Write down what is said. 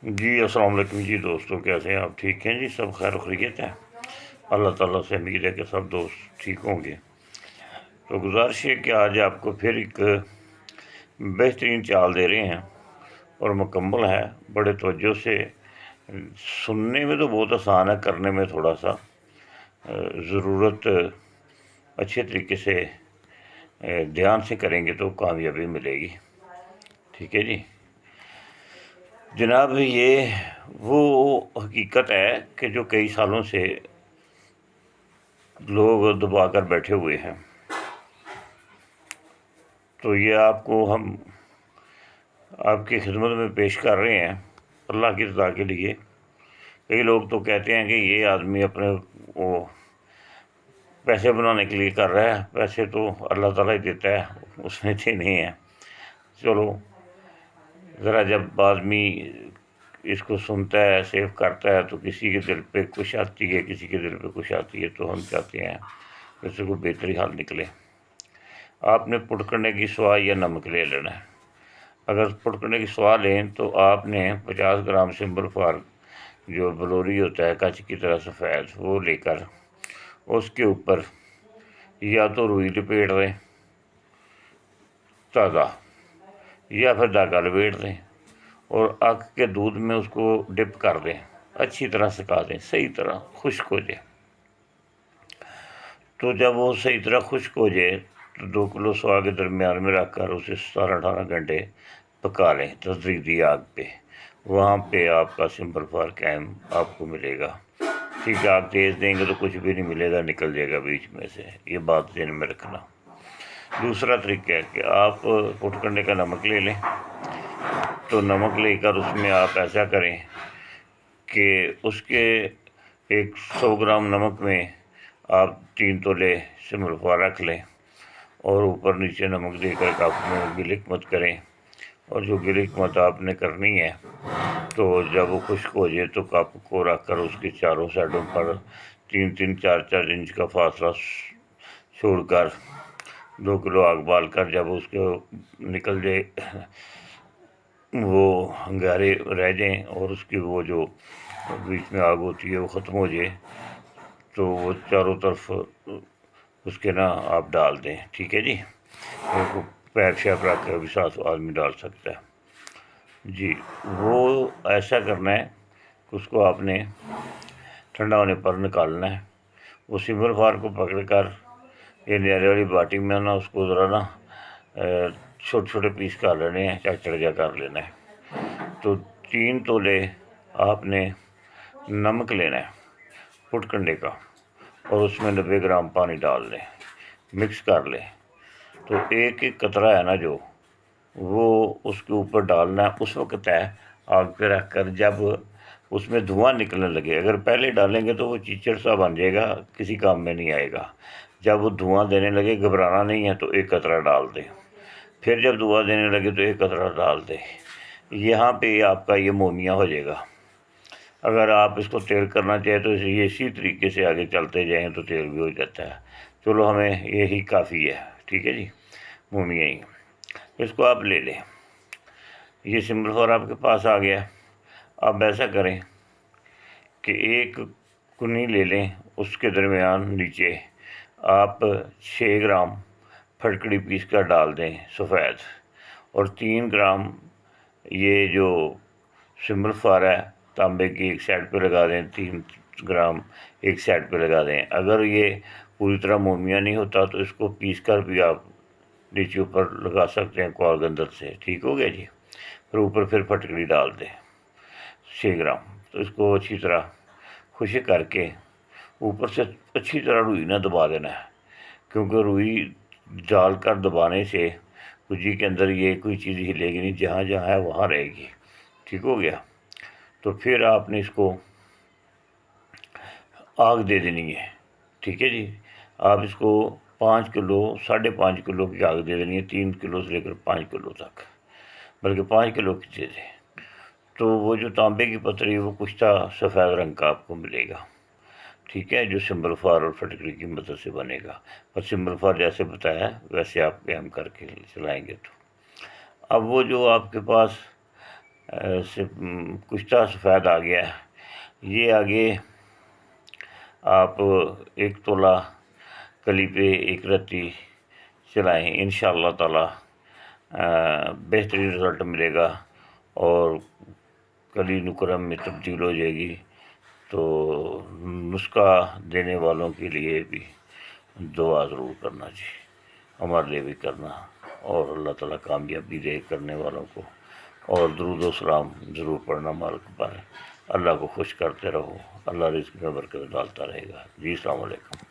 جی السلام علیکم جی دوستوں، کیسے ہیں آپ؟ ٹھیک ہیں جی؟ سب خیر و خیریت ہے؟ اللہ تعالیٰ سے امید ہے کہ سب دوست ٹھیک ہوں گے۔ تو گزارش ہے کہ آج آپ کو پھر ایک بہترین چال دے رہے ہیں اور مکمل ہے، بڑے توجہ سے سننے میں تو بہت آسان ہے، کرنے میں تھوڑا سا ضرورت اچھے طریقے سے دھیان سے کریں گے تو کامیابی ملے گی۔ ٹھیک ہے جی جناب، یہ وہ حقیقت ہے کہ جو کئی سالوں سے لوگ دبا کر بیٹھے ہوئے ہیں، تو یہ آپ کو ہم آپ کی خدمت میں پیش کر رہے ہیں اللہ کی رضا کے لیے۔ کئی لوگ تو کہتے ہیں کہ یہ آدمی اپنے وہ پیسے بنانے کے لیے کر رہا ہے، پیسے تو اللہ تعالیٰ ہی دیتا ہے، اس نے دینے ہیں۔ چلو ذرا جب آدمی اس کو سنتا ہے، سیو کرتا ہے، تو کسی کے دل پہ خوش آتی ہے، کسی کے دل پہ خوش آتی ہے، تو ہم چاہتے ہیں کہ اس سے کوئی بہتری حال نکلے۔ آپ نے پٹ کرنے کی سوا یا نمک لے لینا ہے۔ اگر پٹ کرنے کی سوا لیں تو آپ نے 50 گرام سمبل فار جو بلوری ہوتا ہے کچ کی طرح سفید، وہ لے کر اس کے اوپر یا تو روئی لپیٹ دیں تازہ، یا پھر دھاگا لپیٹ دیں اور آگ کے دودھ میں اس کو ڈپ کر دیں، اچھی طرح سکھا دیں، صحیح طرح خشک ہو جائے۔ تو جب وہ صحیح طرح خشک ہو جائے تو 2 کلو سوا کے درمیان میں رکھ کر اسے 17-18 گھنٹے پکا لیں تدریجی آگ پہ۔ وہاں پہ آپ کا سمبل فار قائم آپ کو ملے گا۔ ٹھیک ہے، آپ تیز دیں گے تو کچھ بھی نہیں ملے گا، نکل جائے گا بیچ میں سے، یہ بات ذہن میں رکھنا۔ دوسرا طریقہ ہے کہ آپ پٹ کرنے کا نمک لے لیں۔ تو نمک لے کر اس میں آپ ایسا کریں کہ اس کے 100 گرام نمک میں آپ 3 تولے سمبل فار رکھ لیں اور اوپر نیچے نمک دے کر کپ میں گلک مت کریں۔ اور جو گلک مت آپ نے کرنی ہے تو جب وہ خشک ہو جائے تو کپ کو رکھ کر اس کے چاروں سائڈوں پر 3-4 انچ کا فاصلہ چھوڑ کر 2 کلو آگ بال کر جب اس کو نکل جائے، وہ انگارے رہ جائیں اور اس کی وہ جو بیچ میں آگ ہوتی ہے وہ ختم ہو جائے، تو وہ چاروں طرف اس کے آپ ڈال دیں۔ ٹھیک ہے جی، پیپ شیپ رکھ کر بھی ساتھ آدمی ڈال سکتا ہے جی۔ وہ ایسا کرنا ہے کہ اس کو آپ نے ٹھنڈا ہونے پر نکالنا ہے۔ وہ سمبل فار کو پکڑ کر یہ نیارے والی باٹی میں اس کو ذرا چھوٹے چھوٹے پیس کر لینے ہیں، چڑچڑ جا کر لینا ہے۔ تو 3 تولے آپ نے نمک لینا ہے پٹ کنڈے کا، اور اس میں 90 گرام پانی ڈال لیں، مکس کر لیں۔ تو ایک قطرہ ہے جو وہ اس کے اوپر ڈالنا ہے، اس وقت ہے آگ پہ رکھ کر جب اس میں دھواں نکلنے لگے۔ اگر پہلے ڈالیں گے تو وہ چیچڑ سا بن جائے گا، کسی کام میں نہیں آئے گا۔ جب وہ دھواں دینے لگے، گھبرانا نہیں ہے، تو 1 قطرہ ڈال دیں۔ پھر جب دھواں دینے لگے تو 1 قطرہ ڈال دیں۔ یہاں پہ آپ کا یہ مومیا ہو جائے گا۔ اگر آپ اس کو تیل کرنا چاہیں تو اسی طریقے سے آگے چلتے جائیں تو تیل بھی ہو جاتا ہے۔ چلو ہمیں یہی کافی ہے، ٹھیک ہے جی، مومیا ہی اس کو آپ لے لیں۔ یہ سمبل فار آپ کے پاس آ گیا۔ اب ایسا کریں کہ 1 کنی لے لیں، اس کے درمیان نیچے آپ 6 گرام پھٹکڑی پیس کر ڈال دیں سفید، اور 3 گرام یہ جو سمبل فار ہے تانبے کی ایک سائڈ پہ لگا دیں، 3 گرام ایک سائڈ پہ لگا دیں۔ اگر یہ پوری طرح مومیا نہیں ہوتا تو اس کو پیس کر بھی آپ نیچے اوپر لگا سکتے ہیں کوال گندر سے۔ ٹھیک ہو گیا جی۔ پھر پھٹکڑی ڈال دیں 6 گرام، تو اس کو اچھی طرح خشک کر کے اوپر سے اچھی طرح روئی نہ دبا دینا ہے، کیونکہ روئی ڈال کر دبانے سے کجی کے اندر یہ کوئی چیز ہلے گی نہیں، جہاں جہاں ہے وہاں رہے گی۔ ٹھیک ہو گیا۔ تو پھر آپ نے اس کو آگ دے دینی ہے۔ ٹھیک ہے جی، آپ اس کو 5 کلو 5.5 کلو کی آگ دے دینی ہے، 3 کلو سے لے کر 5 کلو تک، بلکہ 5 کلو کی دے دیں۔ تو وہ جو تانبے کی پتری وہ کشتہ سفید رنگ کا آپ کو ملے گا، ٹھیک ہے، جو سمبل فار اور پھٹکڑی کی مدد سے بنے گا۔ اور سمبل فار جیسے بتایا ویسے آپ قائم کر کے چلائیں گے تو اب وہ جو آپ کے پاس سے کشتہ سفید آ گیا ہے، یہ آگے آپ 1 تولہ کلی پہ 1 رتی چلائیں، انشاءاللہ تعالی بہترین رزلٹ ملے گا اور کلی نکرم میں تبدیل ہو جائے گی۔ تو نسخہ دینے والوں کے لیے بھی دعا ضرور کرنا جی، ہمارے لیے بھی کرنا، اور اللہ تعالیٰ کامیابی دے کرنے والوں کو، اور درود و سلام ضرور پڑھنا مالک پر۔ اللہ کو خوش کرتے رہو، اللہ رزق میں برکت ڈالتا رہے گا جی۔ السلام علیکم۔